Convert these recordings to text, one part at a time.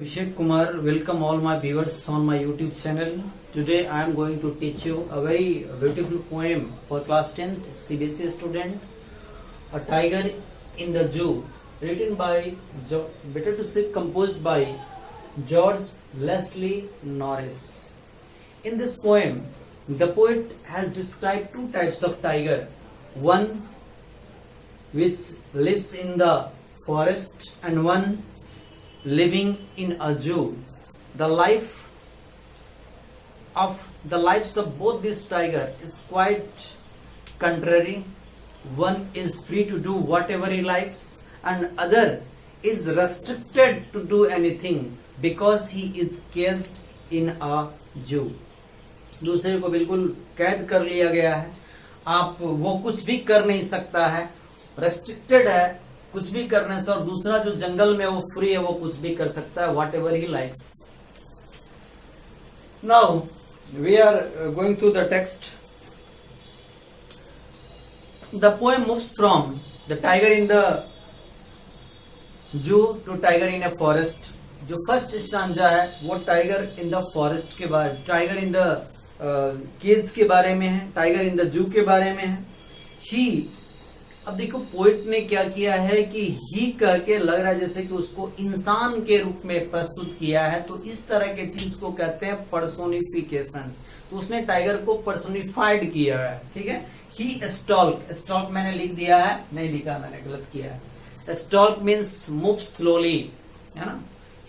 Abhishek Kumar, welcome all my viewers on my YouTube channel. Today I am going to teach you a very beautiful poem for class 10th CBSE student, A Tiger in the Zoo, written by, composed by George Leslie Norris. In this poem, the poet has described two types of tiger. One which lives in the forest and one living in a zoo. The lives of both these tigers is quite contrary. One is free to do whatever he likes and other is restricted to do anything because he is caged in a zoo. दूसरे को बिल्कुल कैद कर लिया गया है, आप वो कुछ भी कर नहीं सकता है, रेस्ट्रिक्टेड है, कुछ भी करने से, और दूसरा जो जंगल में वो फ्री है, वो कुछ भी कर सकता है, whatever he likes. Now we are going to the text. The poem moves from the tiger in the zoo to tiger in a forest. जो फर्स्ट स्टांजा है वो टाइगर इन द फॉरेस्ट के बारे, tiger in the cage के बारे में है, tiger in the जू के बारे में है. ही, अब देखो पोइट ने क्या किया है कि ही कह के लग रहा है जैसे कि उसको इंसान के रूप में प्रस्तुत किया है, तो इस तरह के चीज को कहते हैं पर्सोनिफिकेशन. तो उसने टाइगर को पर्सोनिफाइड किया है. ठीक है. ही स्टॉल्क, स्टॉल्क मैंने लिख दिया है, नहीं लिखा मैंने, गलत किया है. स्टॉल्क मीन्स मूव स्लोली, है ना.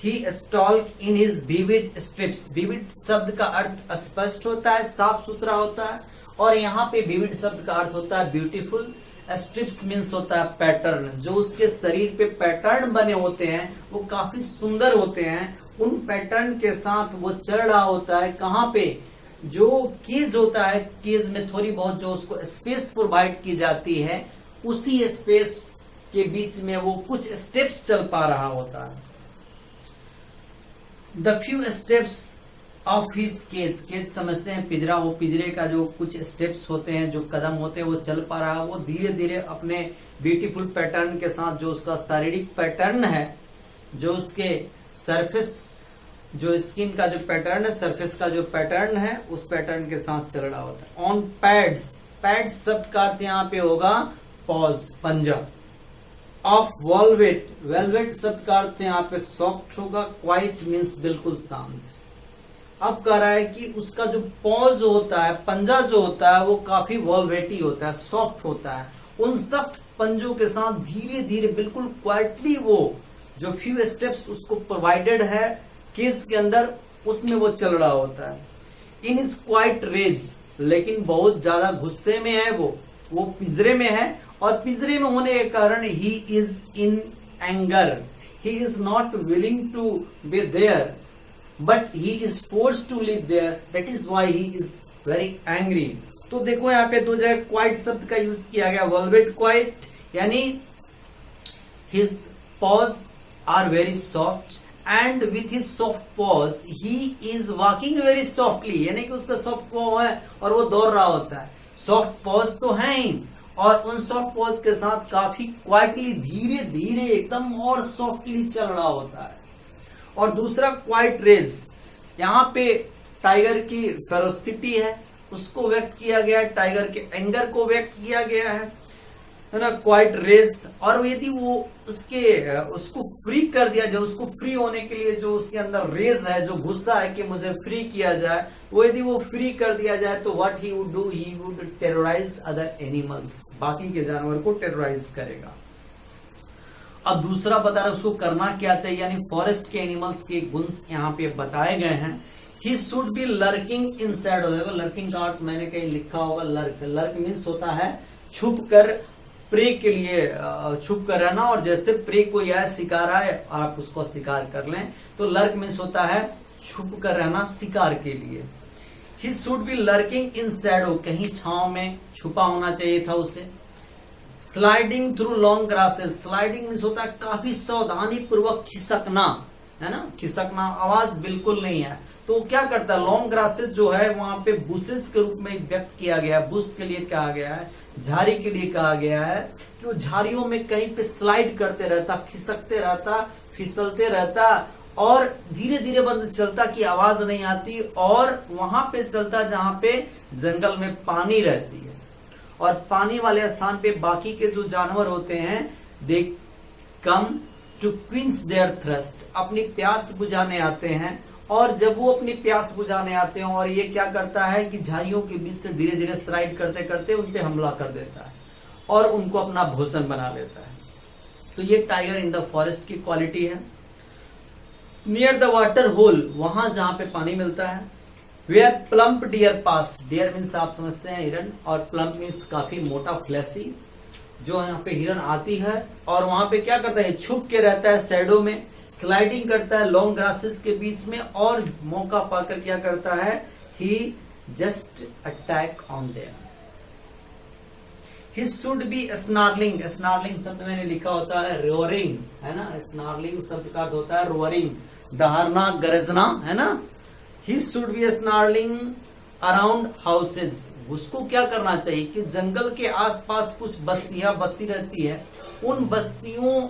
He stalks in his vivid stripes. Vivid शब्द का अर्थ स्पष्ट होता है, साफ सुथरा होता है, और यहाँ पे विविड शब्द का अर्थ होता है ब्यूटीफुल. स्ट्रिप्स मीन्स होता है पैटर्न. जो उसके शरीर पे पैटर्न बने होते हैं वो काफी सुंदर होते हैं. उन पैटर्न के साथ वो चल रहा होता है. कहाँ पे? जो केज होता है, केज में थोड़ी बहुत जो उसको स्पेस प्रोवाइड की जाती है, उसी स्पेस के बीच में वो कुछ स्टेप्स चल पा रहा होता है. The few steps of his cage. Cage समझते हैं पिंजरा, वो पिंजरे का जो कुछ स्टेप्स होते हैं, जो कदम होते हैं, वो चल पा रहा है. वो धीरे धीरे अपने ब्यूटीफुल पैटर्न के साथ, जो उसका शारीरिक पैटर्न है, जो उसके सरफेस, जो स्किन का जो पैटर्न है, सरफेस का जो पैटर्न है, उस पैटर्न के साथ चल रहा होता है. On pads. पैड्स शब्द का अर्थ यहाँ पे होगा पॉज, पंजा. Of velvet. वेलवेट शब्द का अर्थ यहाँ पे सॉफ्ट होगा. क्वाइट मीन्स बिल्कुल शांत. अब कह रहा है कि उसका जो पॉज होता है, पंजा जो होता है, वो काफी वेलवेटी होता है, सॉफ्ट होता है. उन सॉफ्ट पंजों के साथ धीरे धीरे बिल्कुल क्वाइटली वो जो फ्यू स्टेप्स उसको प्रोवाइडेड है केस के अंदर, उसमें वो चल रहा होता है. इन इज क्वाइट रेज. लेकिन बहुत ज्यादा गुस्से में है वो पिंजरे में है, और पिंजरे में होने के कारण he is in anger. He is not willing to be there, but he is forced to live there. That is why he is very angry. तो देखो यहाँ पे दो जगह क्वाइट शब्द का यूज किया गया. वेलवेट क्वाइट यानी his paws are very soft and with his soft paws he is walking very softly. यानी कि उसका सॉफ्ट पॉ है और वो दौड़ रहा होता है. सॉफ्ट पॉज तो है ही, और उन सॉफ्ट पॉज के साथ काफी क्वाइटली, धीरे धीरे एकदम और सॉफ्टली चल रहा होता है. और दूसरा क्वाइट रेज. यहाँ पे टाइगर की फेरोसिटी है, उसको व्यक्त किया गया है. टाइगर के एंगर को व्यक्त किया गया है ना, क्वाइट रेज. और यदि वो उसको फ्री कर दिया जाए, उसको फ्री होने के लिए जो उसके अंदर रेज है, जो गुस्सा है कि मुझे फ्री किया जाए, वो यदि वो फ्री कर दिया जाए तो what he would do, he would terrorise other animals. बाकी के जानवर को टेरराइज करेगा. अब दूसरा बता रहा उसको करना क्या चाहिए, यानी फॉरेस्ट के एनिमल्स के गुण यहाँ पे बताए गए हैं. ही should B lurking in Shadow. देखो लर्किंग का अर्थ मैंने कहीं लिखा होगा लर्क. लर्क मीन्स होता है छुप कर, प्रे के लिए छुप कर रहना, और जैसे प्रे कोई आए, शिकार आए, आप उसको शिकार कर लें, तो लर्क मीन्स होता है छुप कर रहना शिकार के लिए. ही should B lurking in Shadow. कहीं छांव में छुपा होना चाहिए था उसे. Sliding through long grasses. Sliding means होता है काफी सावधानी पूर्वक खिसकना, है ना, खिसकना, आवाज बिल्कुल नहीं है. तो क्या करता है, लॉन्ग ग्रासेस जो है वहां पे बुशेस के रूप में व्यक्त किया गया है. बुश के लिए कहा गया है, झाड़ी के लिए कहा गया है कि वो झाड़ियों में कहीं पे स्लाइड करते रहता, खिसकते रहता, फिसलते रहता और धीरे धीरे बंद चलता कि आवाज नहीं आती, और वहां पे चलता जहां पे जंगल में पानी रहती है, और पानी वाले स्थान पे बाकी के जो जानवर होते हैं they come to quench their thirst, अपनी प्यास बुझाने आते हैं। और जब वो अपनी प्यास बुझाने आते हैं, और ये क्या करता है कि झाड़ियों के बीच से धीरे धीरे स्लाइड करते करते उन पे हमला कर देता है और उनको अपना भोजन बना लेता है। तो ये टाइगर इन द फॉरेस्ट की क्वालिटी है। नियर द वाटर होल, वहां जहां पे पानी मिलता है। Where plump deer pass, deer means आप समझते हैं हिरन, और प्लम्प मीन्स काफी मोटा फ्लैसी, जो यहाँ पे हिरन आती है और वहां पे क्या करता है, छुप के रहता है शैडो में, स्लाइडिंग करता है लॉन्ग ग्रासेस के बीच में, और मौका पाकर क्या करता है, he just attack on there. He should be snarling, snarling शब्द मैंने लिखा होता है रोअरिंग, है ना, स्नार्लिंग शब्द का अर्थ होता है रोअरिंग, दहाड़ना, गरजना, है ना। ही should be snarling around houses, उसको क्या करना चाहिए कि जंगल के आसपास कुछ बस्तियां बसी रहती है, उन बस्तियों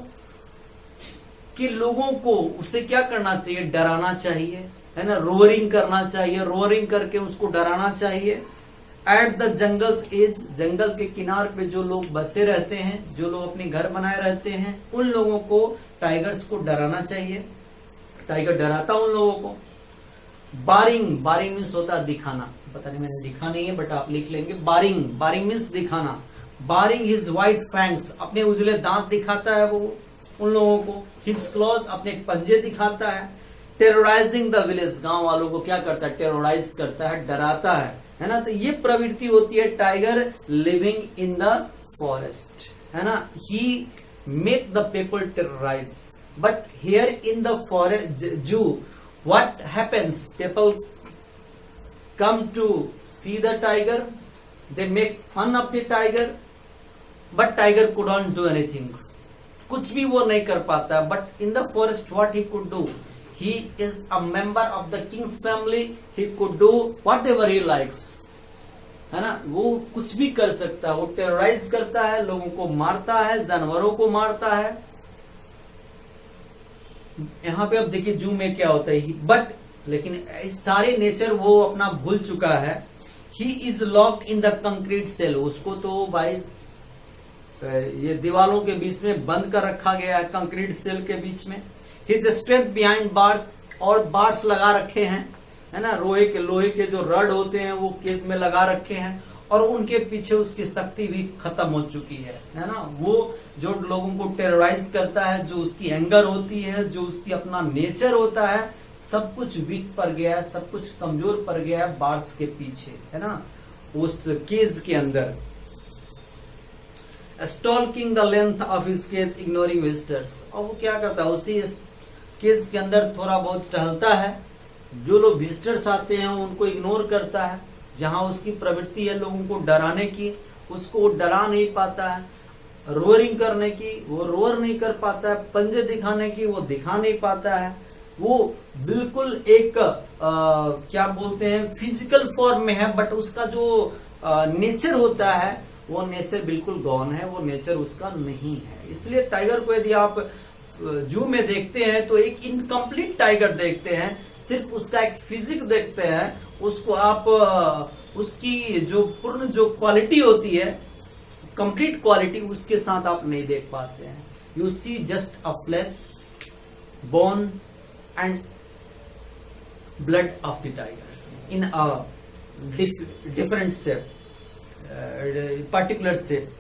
के लोगों को उसे क्या करना चाहिए, डराना चाहिए, है ना, रोअरिंग करना चाहिए, रोअरिंग करके उसको डराना चाहिए। एट द जंगल्स एज, जंगल के किनार पे जो लोग बसे रहते हैं, जो लोग अपने घर बनाए रहते हैं, उन लोगों को टाइगर्स को डराना चाहिए, टाइगर डराता उन लोगों को। बारिंग, बारिंग मीन्स होता है दिखाना, पता नहीं मैंने लिखा नहीं है बट आप लिख लेंगे। बारिंग, बारिंग मीन्स दिखाना। बारिंग हिज व्हाइट फैंग्स, अपने उजले दांत दिखाता है वो उन लोगों को। हिज क्लॉज, अपने पंजे दिखाता है। टेरराइजिंग द विलेज, गांव वालों को क्या करता है, टेरराइज करता है, डराता है ना। तो ये प्रवृत्ति होती है tiger living in the forest, है ना। He make the people terrorise, but here in the forest zoo what happens, people come to see the tiger, they make fun of the tiger, but tiger couldn't do anything, कुछ भी वो नहीं कर पाता। but in the forest what he could do, he is a member of the king's family, he could do whatever he likes, है ना, वो कुछ भी कर सकता है, वो टेरराइज करता है, लोगों को मारता है, जानवरों को मारता है। यहाँ पे अब देखिए जू में क्या होता है, बट लेकिन सारे नेचर वो अपना भूल चुका है। He is locked in the concrete cell, उसको तो भाई ये दीवालों के बीच में बंद कर रखा गया है, कंक्रीट सेल के बीच में। हिज स्ट्रेंथ बिहाइंड बार्स, और बार्स लगा रखे हैं, है ना, लोहे के जो रड होते हैं वो केस में लगा रखे हैं, और उनके पीछे उसकी शक्ति भी खत्म हो चुकी है ना। वो जो लोगों को टेरराइज करता है, जो उसकी एंगर होती है, जो उसकी अपना नेचर होता है, सब कुछ वीक पड़ गया है, सब कुछ कमजोर पड़ गया है बार्स के पीछे, है ना, उस केज के अंदर। Stalking the length of his cage ignoring visitors, और वो क्या करता है, उसी केज के अंदर थोड़ा बहुत टहलता है, जो लोग विजिटर्स आते हैं उनको इग्नोर करता है। जहां उसकी प्रवृत्ति है लोगों को डराने की, उसको वो डरा नहीं पाता है। रोअरिंग करने की, वो रोअर नहीं कर पाता है। पंजे दिखाने की, वो दिखा नहीं पाता है। वो बिल्कुल एक क्या बोलते हैं, फिजिकल फॉर्म में है, बट उसका जो नेचर होता है वो नेचर बिल्कुल गॉन है, वो नेचर उसका नहीं है। इसलिए टाइगर को यदि आप जू में देखते हैं तो एक इनकम्प्लीट टाइगर देखते हैं, सिर्फ उसका एक फिजिक देखते हैं, उसको आप उसकी जो पूर्ण जो क्वालिटी होती है, कंप्लीट क्वालिटी, उसके साथ आप नहीं देख पाते हैं। You see just a flash, bone and blood of the tiger in a different shape, particular shape.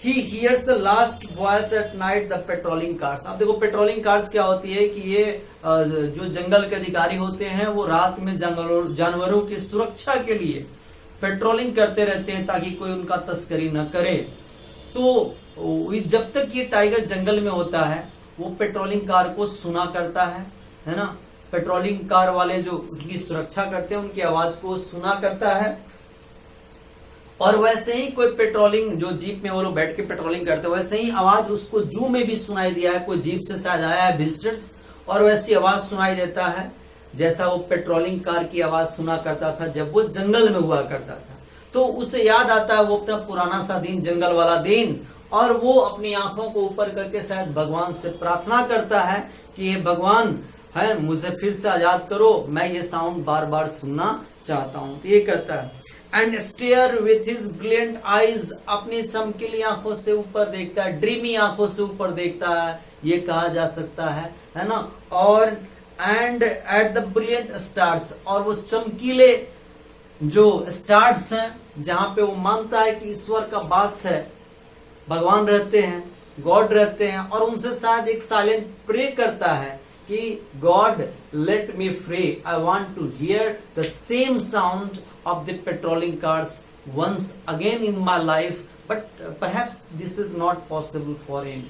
He hears the last voice at night the patrolling cars। अब देखो पेट्रोलिंग कार्स क्या होती है कि ये जो जंगल के अधिकारी होते हैं वो रात में जानवरों की सुरक्षा के लिए पेट्रोलिंग करते रहते हैं ताकि कोई उनका तस्करी न करे। तो जब तक ये टाइगर जंगल में होता है वो पेट्रोलिंग कार को सुना करता है ना। पेट्रोलिंग कार वाले जो उनकी सुरक्षा करते हैं उनकी आवाज को सुना करता है। और वैसे ही कोई पेट्रोलिंग, जो जीप में वो लोग बैठ के पेट्रोलिंग करते हैं, वैसे ही आवाज उसको जू में भी सुनाई दिया है। कोई जीप से शायद आया है विजिटर्स और वैसी आवाज सुनाई देता है जैसा वो पेट्रोलिंग कार की आवाज सुना करता था जब वो जंगल में हुआ करता था। तो उसे याद आता है वो अपना पुराना सा दिन, जंगल वाला दिन, और वो अपनी आंखों को ऊपर करके शायद भगवान से प्रार्थना करता है कि ये भगवान है, मुझे फिर से आजाद करो, मैं ये साउंड बार बार सुनना चाहता हूं। तो ये करता है। And stare with his brilliant eyes, अपनी चमकीली आंखों से ऊपर देखता है, ड्रीमी आंखों से ऊपर देखता है, ये कहा जा सकता है ना। और and at the brilliant stars, और वो चमकीले जो स्टार्स हैं, जहां पे वो मानता है कि ईश्वर का वास है, भगवान रहते हैं, गॉड रहते हैं, और उनसे शायद एक साइलेंट प्रे करता है कि God let me free, I want to hear the same sound of the patrolling cars once again in my life, but perhaps this is not possible for him.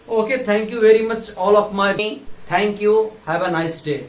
Okay, thank you very much all of my, thank you, have a nice day.